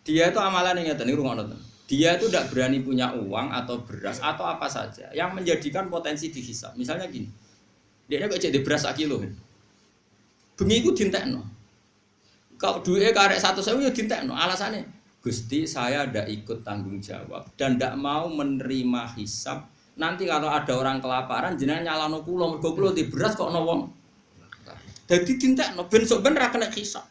Dia itu amalan yang ngeten niku ngono. Dia itu tidak berani punya uang atau beras atau apa saja yang menjadikan potensi dihisab. Misalnya gini. Dia kok cek di beras 1 kilo. Bengi iku dintekno. Kalau duitnya karek 100.000 ya dintekno. Alasannya Gusti saya tidak ikut tanggung jawab dan tidak mau menerima hisab. Nanti kalau ada orang kelaparan jenengan nyalano kula mergo kula di beras kok ono wong. Dadi dintekno ben sok ben ra kena hisab.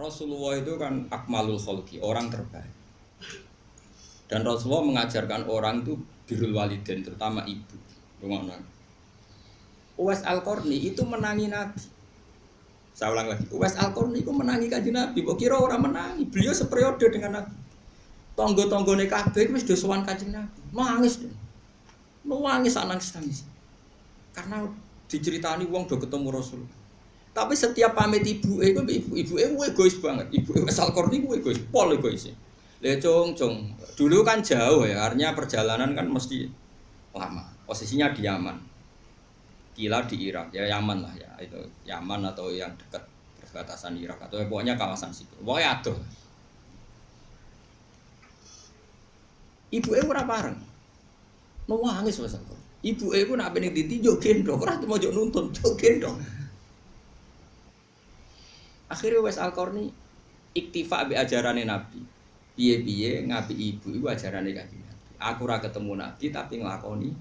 Rasulullah itu kan akmalul khalqi, orang terbaik. Dan Rasulullah mengajarkan orang itu birrul walidain, terutama ibu. Uwais Al-Qarni itu menangi Nabi. Saya ulang lagi, Uwais Al-Qarni itu menangi kanjeng Nabi. Kok kira orang menangi? Beliau seperiode dengan Nabi. Tonggo-tonggone kabeh wis do sowan kanjeng Nabi. Nangis. Nangis nangis. Karena diceritani wong do ketemu Rasul. Tapi setiap pamit ibu egois banget. Ibu Uwais Al-Qarni ku egois, pol egois. Lah cung, dulu kan jauh ya, artinya perjalanan kan mesti lama. Posisinya di Yaman. Kila di Irak, ya Yaman lah ya, itu Yaman atau yang dekat perbatasan Irak atau pokoknya kawasan situ. Pokoknya adoh. Ibu ora bareng. Nangis Uwais Al-Qarni. Ibu ku nak pengen ditinjuk gendong, ora mau njuk nuntun, juk gendong. Akhirnya Uwais Al-Qarni iktifa be ajarane Nabi. Piye-piye ngapi ibu iku ajarane Kanjeng Nabi. Aku ora ketemu Nabi tapi nglakoni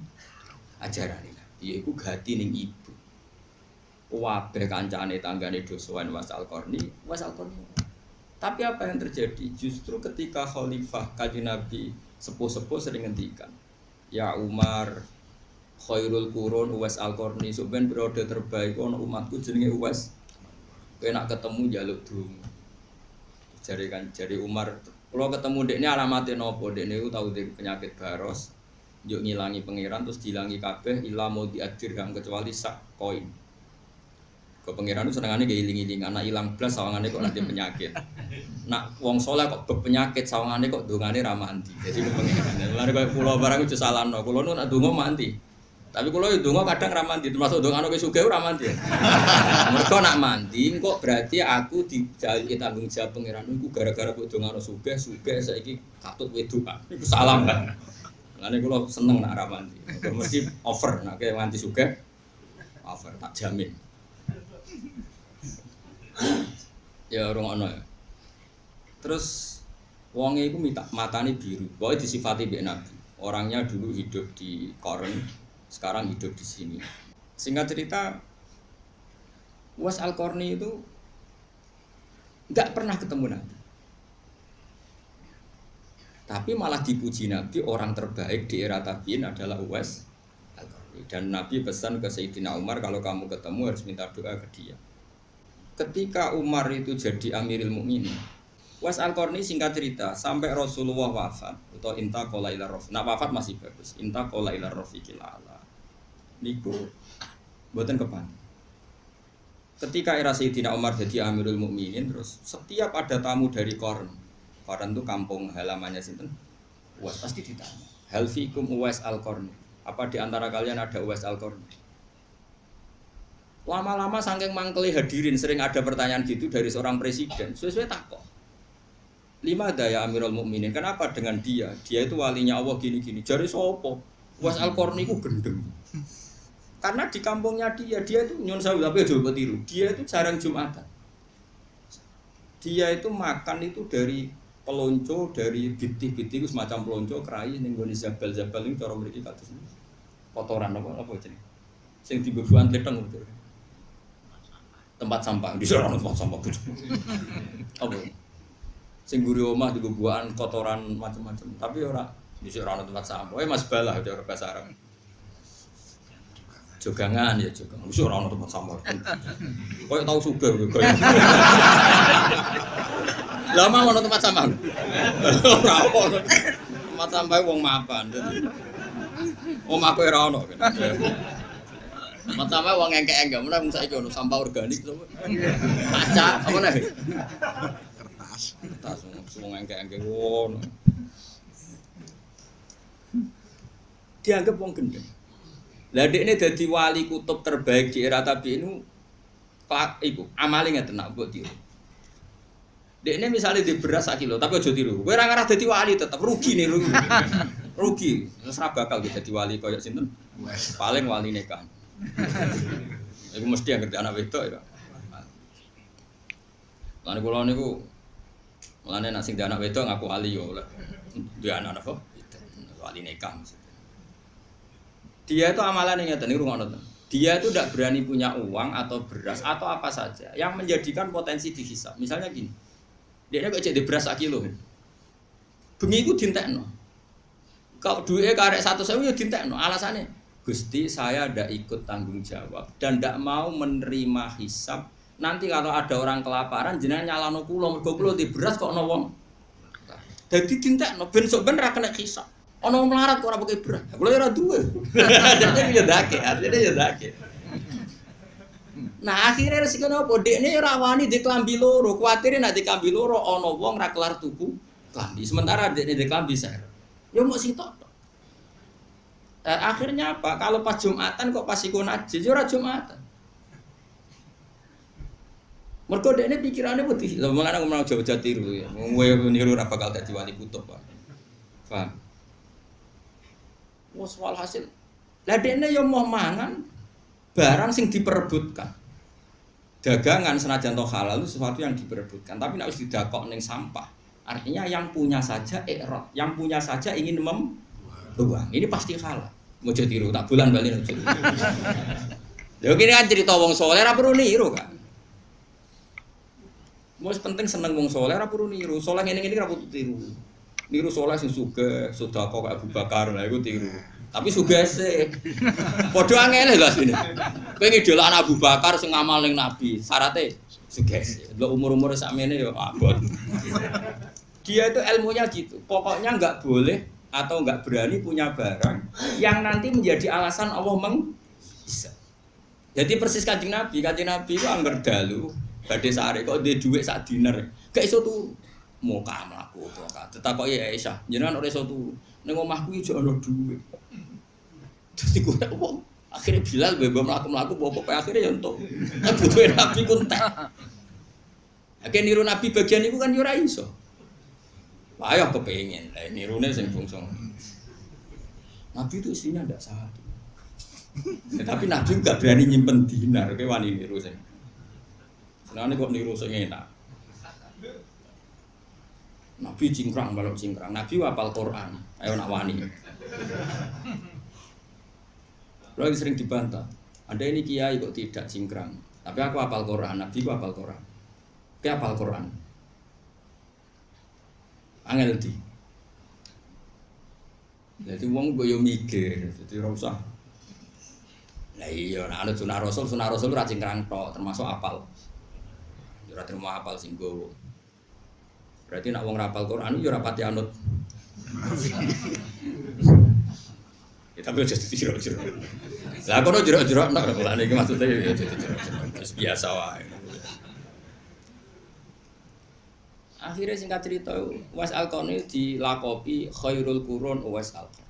ajarane Nabi. Iku gati ning ibu. Kabeh kancane tanggane do sowan Uwais Al-Qarni, Tapi apa yang terjadi? Justru ketika khalifah Kanjeng Nabi sepuh-sepuh sering ngendikan, ya Umar khairul qurun Uwais Al-Qarni, sampeyan periode terbaik ono umatku jenenge Uwais. Kowe nak ketemu njaluk donga. Jari Umar, kalau ketemu dekne alamate napa? Dekne iku tau penyakit baros. Njuk ngilangi pangeran terus dilangi kabeh ila mau diadir gak kecuali sak koin. Ke pangeran itu senengane ge iling-iling, anak ilang blas sawangane kok nanti penyakit. Nak wong saleh kok penyakit sawangane kok dongane ra mandi. Jadi ku pangeran. Lare koyo kula barang iku salahno. Kula nu nak donga mandi. Tapi kalau itu donga kadang ra mandi, termasuk donga nek sugih ora mandi. Mergo nak mandi kok berarti aku dijaluk tanggung jawab pangeran iku gara-gara kok donga sugih saiki katut wedokan. Iku salah kan. Lane kula seneng nak ra mandi. Mesti over nek mandi sugih over tak jamin. Ya rungokno ya. Terus wonge iku matane biru. Pokoke disifati mbek Nabi. Orangnya dulu hidup di Koren, sekarang hidup di sini. Singkat cerita, Uwais Al-Qarni itu enggak pernah ketemu Nabi. Tapi malah dipuji Nabi, orang terbaik di era tabi'in adalah Uwais Al-Qarni. Dan Nabi pesan ke Sayyidina Umar, kalau kamu ketemu harus minta doa ke dia. Ketika Umar itu jadi Amirul Mukminin, Uwais Al-Qarni singkat cerita sampai Rasulullah wafat atau intaqala ila rafiq. Nah wafat masih bagus. Intaqala ila rafiqil a'la. Niku mboten kepan. Ketika era Sayyidina Umar jadi Amirul Mukminin, terus setiap ada tamu dari Qarn itu kampung halamannya sinten? Uwais pasti ditanya. Hal fikum Uwais Al-Qarni? Apa di antara kalian ada Uwais Al-Qarni? Lama-lama saking mangkeli hadirin sering ada pertanyaan gitu dari seorang presiden. Sesuai takok. Lima daya Amirul Mukminin. Kenapa dengan dia? Dia itu walinya Allah gini-gini. Jari sopo? Uwais Al-Qarni ku gendeng. Karena di kampungnya dia itu nyun sewu tapi coba tiru. Dia itu jarang Jumatan. Dia itu makan itu dari pelonco, dari biti-biti itu semacam pelonco, kerai ning nggone zabal-zabal ini cara mriki kados kotoran apa jenenge. Sing dibebuan tleteng betul. Tempat sampah, di sana tempat sampah betul. Apa? Sing mburi omah dibebuan kotoran macam-macam, tapi ora di sana tempat sampah. Mas balah cara bahasa Arab. Jogangan ya jogangan. Wis ora ono tempat sampah. Koyo tau sugih koyo. Lama ono tempat sampah. Ora ono. Tempat sampah wong mapan. Omahku ora ono. Pertama wong engke-engke meneh mung saiki ono sampah organik to. Kaca apa nih? Kertas wong engke-engke ngono. Dianggap wong gendeng. Lah dekne dadi wali kutub terbaik di era tabi'in iku amale ngeten nak mbok tiru. Dekne misale di beras 1 kilo tapi aja tiru. Kowe ora ngarah dadi wali tetep rugi nih rugi. Rugi. Wis ora bakal dadi wali koyo sinten. Paling wali nikah. Iku mesti yang ngerti anak wedok ya. Lan kula niku mulane nek sing anak wedok ngaku wali yo oleh. Dia anak apa? Wali nikah maksudnya. Dia itu amalannya ngeten niku ngono to. Dia itu tidak berani punya uang atau beras atau apa saja yang menjadikan potensi dihisab. Misalnya gini. Dia kok cek di beras 1 kilo. Bengi iku dintekno. Kalau duitnya karek 100.000 ya dintekno. Alasannya Gusti saya ndak ikut tanggung jawab dan ndak mau menerima hisab. Nanti kalau ada orang kelaparan jenengan nyalano kula mergo kula di beras kok ono wong. Dadi dintekno ben sok ben ra kena hisab. Ono melarat kok ora pakai beras. Kula ora duwe. Jadi ya dake, artinya ya dake. Nah, akhirnya resiko apa? Dekne ora wani di klambi loro, kuwatire nek di klambi loro ana wong ra kelar tuku klambi. Sementara dekne di klambi ser. Ya mok sitok. Akhirnya apa? Kalau pas Jumatan kok pas iku najis, ya ora Jumatan. Mergo dekne pikirane putih. Lha mulane ngomong Jawa tiru ya. Kowe niru ora bakal dadi wali kutub, Pak. Paham? Wes walhasil. Lah dekne yo mau mangan barang sing diperebutkan. Dagangan senajan toh halal itu sesuatu yang diperebutkan, tapi nek wis didakok ning sampah. Artinya yang punya saja ikraf, yang punya saja ingin membuang. Ini pasti halal. Mojo tiru tak bulan bali ojo. Lha kene kan cerita wong saleh ora perlu niru, Kak. Wis penting seneng wong saleh ora perlu niru. Saleh ngene-ngene ora perlu tiru. Niru saleh sing sugih, sedekah kok Abu Bakar, lha iku tiru. Tapi sugih sih. Padha angel lho asline. Kowe ngidolakno Abu Bakar sing ngamal ning Nabi, syaratnya sugih sih. Lho umur-umur sakmene ya abot. Dia itu ilmunya gitu. Pokoknya enggak boleh atau enggak berani punya barang yang nanti menjadi alasan Allah bisa. Jadi persis Kanjeng Nabi itu angger dalu badhe sare kok ndek dhuwit sak diner. Gak iso turu. Muka mlaku kok. Tetakoki Aisyah, jenengan ora iso turu. Ning omahku iki jek ana dhuwit. Dadi kok wong akhirnya Bilal bebas melaku pokoknya akhirnya ya untuk butuhin Nabi kuntek. Akhirnya niru Nabi bagian itu kan yura iso. Wah ya kepengen, nirune sing bungsong. Nabi itu istrinya tidak satu. Tapi Nabi juga berani nyimpen dinar, kayak wani niru sing. Senangnya kok niru sing enak. Nabi cingkrang balok cingkrang. Nabi hafal Quran, ayo nak wani. Lagi sering dibantah. Anda ini kiai kok tidak cingkrang. Tapi aku hafal Quran, Nabi ku hafal Quran. Kayak hafal Quran. Angel di. Jadi wong boyo mikir, jadi ora usah. Lah iya nek ana sunah Rasul ora cingkrang tok, termasuk hafal. Ora terima hafal sing gowo. Berarti nek wong ra hafal Quran yo ora pati anut. Ya tapi aja jero-jero. Lah kono jero-jero nek ora iki maksude ya jero-jero. Wis biasa wae. Akhirnya singkat cerita, Uwais Al-Qarni dilakopi khairul qurun Uwais Al-Qarni.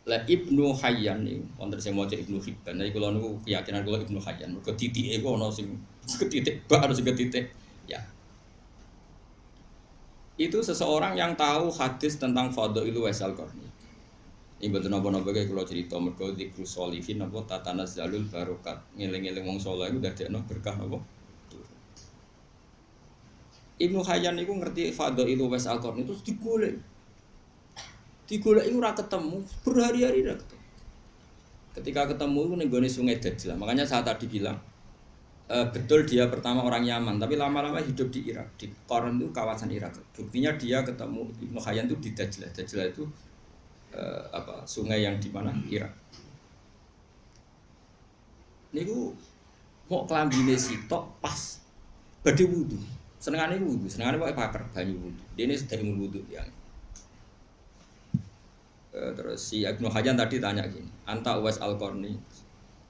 Lah Ibnu Hayyan niku wonten sing maca Ibnu Hibban. Nek kula niku keyakinan kula Ibnu Hayyan, mergo titike iku ana sing ketitik bak ana sing ketitik ya. Itu seseorang yang tahu hadis tentang fadhail Uwais Al-Qarni. Iki mboten napa-napa kaya kula cerita mergo dzikrus sholihin napa tatanazzalul barokat. Ngeling-eling wong saleh iku dadekno berkah napa? Ibnu Hayyan itu ngerti fadhail Uwais Al-Qarni itu digolek. Digolek itu ora ketemu, berhari-hari ora ketemu. Ketika ketemu itu ning gone Sungai Dajjal. Makanya saya tadi bilang betul dia pertama orang Yaman, tapi lama-lama hidup di Irak. Di Qarn itu kawasan Irak. Buktinya dia ketemu Ibnu Hayyan itu di Dajjal. Dajjal itu sungai yang di mana? Irak. Niku mau klambine sitok pas badhe wudu. Senengane wudu, senengane pokoke paker banyu wudu. Dene sedherek wudu ya. Terus si Ibnu Hajar tadi tanya gini, anta Uwais Al-Qarni,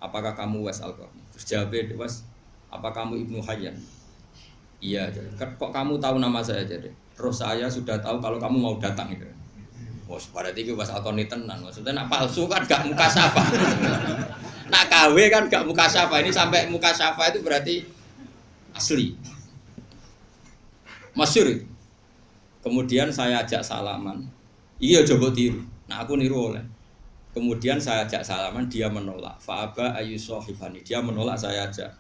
apakah kamu Uwais Al-Qarni? Terus jawabnya, Uwais, apa kamu Ibnu Hajar? Iya, kok kamu tahu nama saya jadi? Terus saya sudah tahu kalau kamu mau datang gitu. Wah, berarti itu Uwais Al-Qarni tenan. Maksudnya nak palsu kan gak muka syafa. Nak KW kan gak muka syafa. Ini sampai muka syafa itu berarti asli. Masyhur itu. Kemudian saya ajak salaman. Iya coba tiru. Nah aku niru oleh. Kemudian saya ajak salaman, dia menolak. Fa'aba ayyusohifani, dia menolak saya ajak.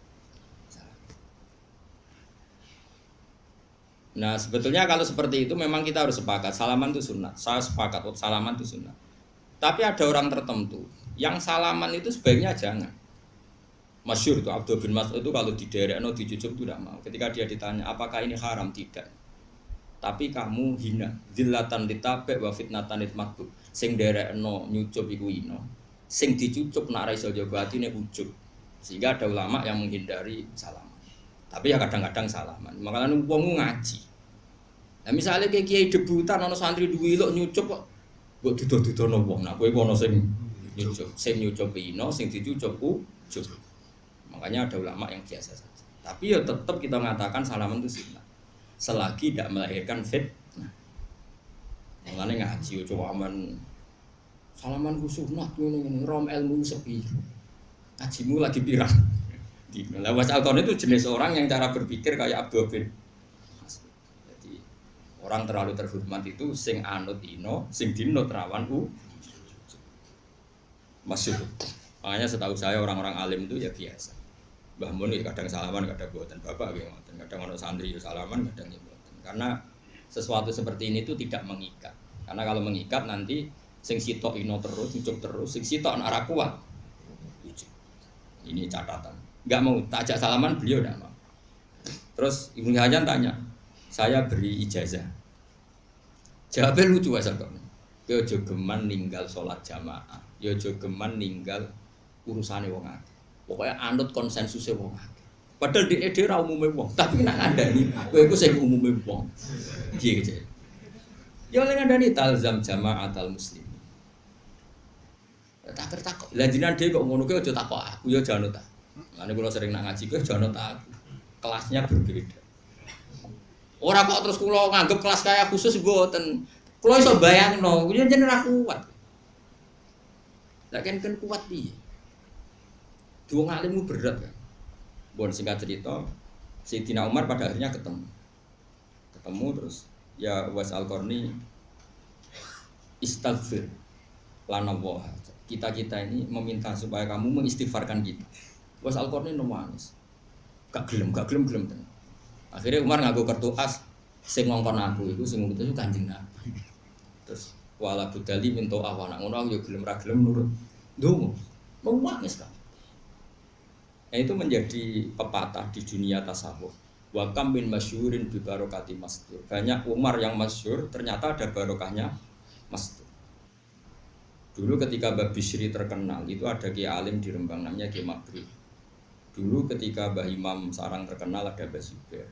Nah sebetulnya kalau seperti itu memang kita harus sepakat. Salaman itu sunnah. Saya sepakat, salaman itu sunnah. Tapi ada orang tertentu yang salaman itu sebaiknya jangan. Masyhur itu Abdul bin Mas'ud itu kalau di daerah dicucuk itu tidak mau. Ketika dia ditanya apakah ini haram, tidak. Tapi kamu hina, zillatan ditabek wa fitnatan ditmakbub. Sing derekno nyucup iku ino, sing dicucup nak ra iso jaga atine ujug. Sehingga ada ulama yang menghindari salaman. Tapi ya kadang-kadang salaman. Makanya wong ngaji. Nah misalnya kayak kiai debutan ana santri duwe ilok nyucup kok mbok duduh-dudono wong. Nah kowe kono sing nyucup ino, sing dicucup ujug. Makanya ada ulama yang biasa saja. Tapi ya tetap kita mengatakan salaman itu sunnah. Selagi tidak melahirkan fitnah. Makanya ngaji coba aman salaman ku sunah ngene rom ilmu sepi. Ngajimu lagi pirang. Lah Uwais Al-Qarni itu jenis orang yang cara berpikir kayak Abdul bin. Jadi orang terlalu terhormat itu sing anut ino, sing dinut rawan masyhur. Makanya setahu saya orang-orang alim itu ya biasa. Mbah Mun kadang salaman, kadang buatan bapak, kadang orang santri salaman, kadang buatan. Karena sesuatu seperti ini itu tidak mengikat. Karena kalau mengikat nanti sing sitok ino terus, ucap terus, sing sitok ora kuat. Ini catatan. Enggak mau tajak salaman beliau enggak mau. Terus Ibnu Hajar tanya, saya beri ijazah. Jawabnya lucu asal kok. Yo aja geman ninggal salat jamaah, yo aja geman ninggal urusane wong akeh. Pokoknya anut konsensusnya wong akeh. Padahal di ide ra umume wong, tapi nek ngandani kowe iku sing umume wong. Piye gitu. Ya oleh ngandani talzam jama'atal muslim. Tak tertakok. Lah jenengan dhewe kok ngono kuwi aja takok aku ya janut ta. Lane kula sering nak ngaji kuwi janut aku. Kelasnya berbeda. Ora kok terus kula nganggep kelas kaya khusus mboten. Kula iso bayangno, kuwi jeneng ra kuat. Lah kan kuat piye? Dua ngalimmu berat kan. Bon singkat cerita, Sayyidina Umar pada akhirnya ketemu terus ya Uwais Al-Qarni istaghfir lana wa kita ini meminta supaya kamu mengistighfarkan kita. Uwais Al-Qarni nangis gak gelem tenan. Akhirnya Umar nganggo kertu as sing ngongkon aku iku sing ngutus Kanjeng Nabi. Terus wala budali minta awana ngono yo gelem ra gelem nurut ndonga nangis kan. Nah, itu menjadi pepatah di dunia tasawuf. Wa kam bin masyhurin bi barokati mastur. Banyak Umar yang masyhur ternyata ada barokahnya mastur. Dulu ketika Mbah Bisri terkenal itu ada kiai alim di Rembang namanya Kiai Mabri. Dulu ketika Mbah Imam Sarang terkenal ada Mbah Zubair.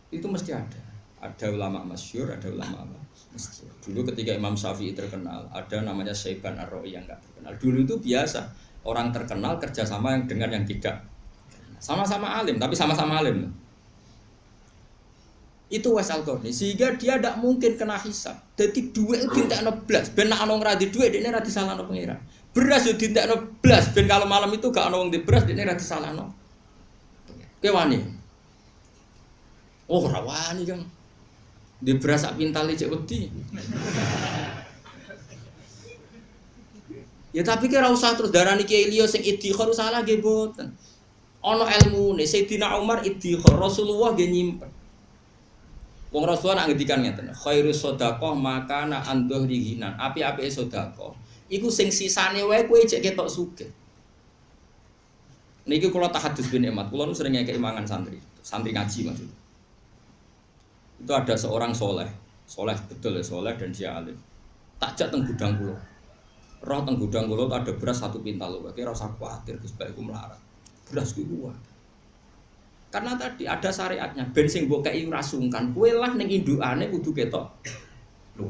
Itu mesti ada. Ada ulama masyhur, ada ulama masyhur. Dulu ketika Imam Syafi'i terkenal, ada namanya Syaiban Ar-Ra'i yang enggak terkenal. Dulu itu biasa. Orang terkenal kerjasama yang dengan yang tidak sama-sama alim, tapi sama-sama alim. Itu Uwais Al-Qarni, sehingga dia tidak mungkin kena hisab. Jadi duit itu dintekno blas, ben nek ana wong ra di duit dekne ra disalahno pengira. Beras yo dintekno blas, ben kalau malam itu gak ana wong di beras dekne ra disalahno. Kowe wani. Oh, ora wani, Kang. Di beras sak pintal cek wedi. Ya tapi kira usah terus darani kiai liya sing iddikhar salah nggih mboten. Ana ilmune Sayyidina Umar iddikhar, Rasulullah nggih nyimpen. Wong Rasulullah nak ngendikan ngeten, khairus shadaqah makana andhuri ghinan. Api-apike sedekah iku sing sisane wae kowe cek ketok sugih. Niki kula tahadus bin Emat, kula nu sering ngekeki mangan santri ngaji maksud. Itu ada seorang soleh betul ya soleh dan dia alim. Takjak teng gudang kula. Roh teng gudang kula ada beras 1 pintal lho, kira ora usah kuwatir Gus Bae ku melarat. Beras ku kuat. Karena tadi ada syariatnya, ben sing mbok kei ora sungkan, kowe lah ning indukane kudu ketok. Lho.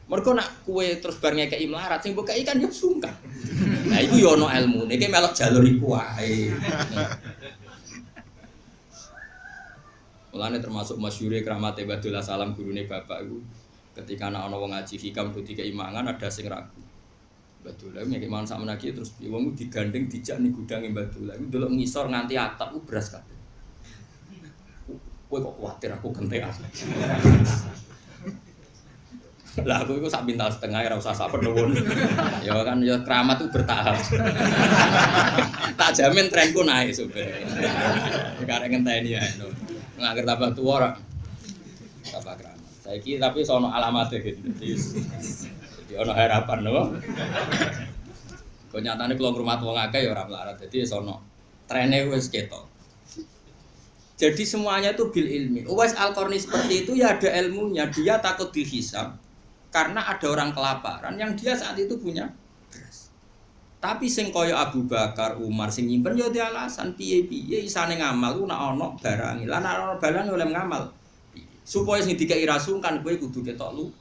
Mergo nak kue terus bar ngekeki melarat sing mbok kei kan yo sungkan. Nah iku yo ana ilmune, iki melok jalur iku wae. Mulane termasuk masyhure kramate Badullah Salam gurune bapak iku ketika ana wong ngaji hikam do dikei mangan ada sing ragu. Badullah ngekeki mangan sak menaki terus wong digandeng dijak ning gudange Badullah iku delok ngisor nganti atap ku beras kabeh. Kowe kok kuwatir aku gentekan. Lah aku iku sak pintal setengah ora usah sak penuwun. Ya kan ya keramat itu bertahap. Tak jamin trenku naik sebenarnya. Karek ngenteni ya. Ngakhir tambah tuwa ora. Tambah keramat. Saiki tapi sono alamate gitu. Jadi ono harapan lho. Kok nyatane kula ngrumat wong akeh ya ora melarat. Dadi sono trene wis ketok. Jadi semuanya itu bil ilmi. Uwais Al-Qarni seperti itu ya ada ilmunya. Dia takut dihisab. Karena ada orang kelaparan yang dia saat itu punya beras. Tapi sing kaya Abu Bakar, Umar sing nyimpen ya dia alasan piye-piye isane ngamal ku nek ana barang. Lah nek ana barang oleh ngamal. Supaya sing dikeki rasungkan kowe kudu ketok lu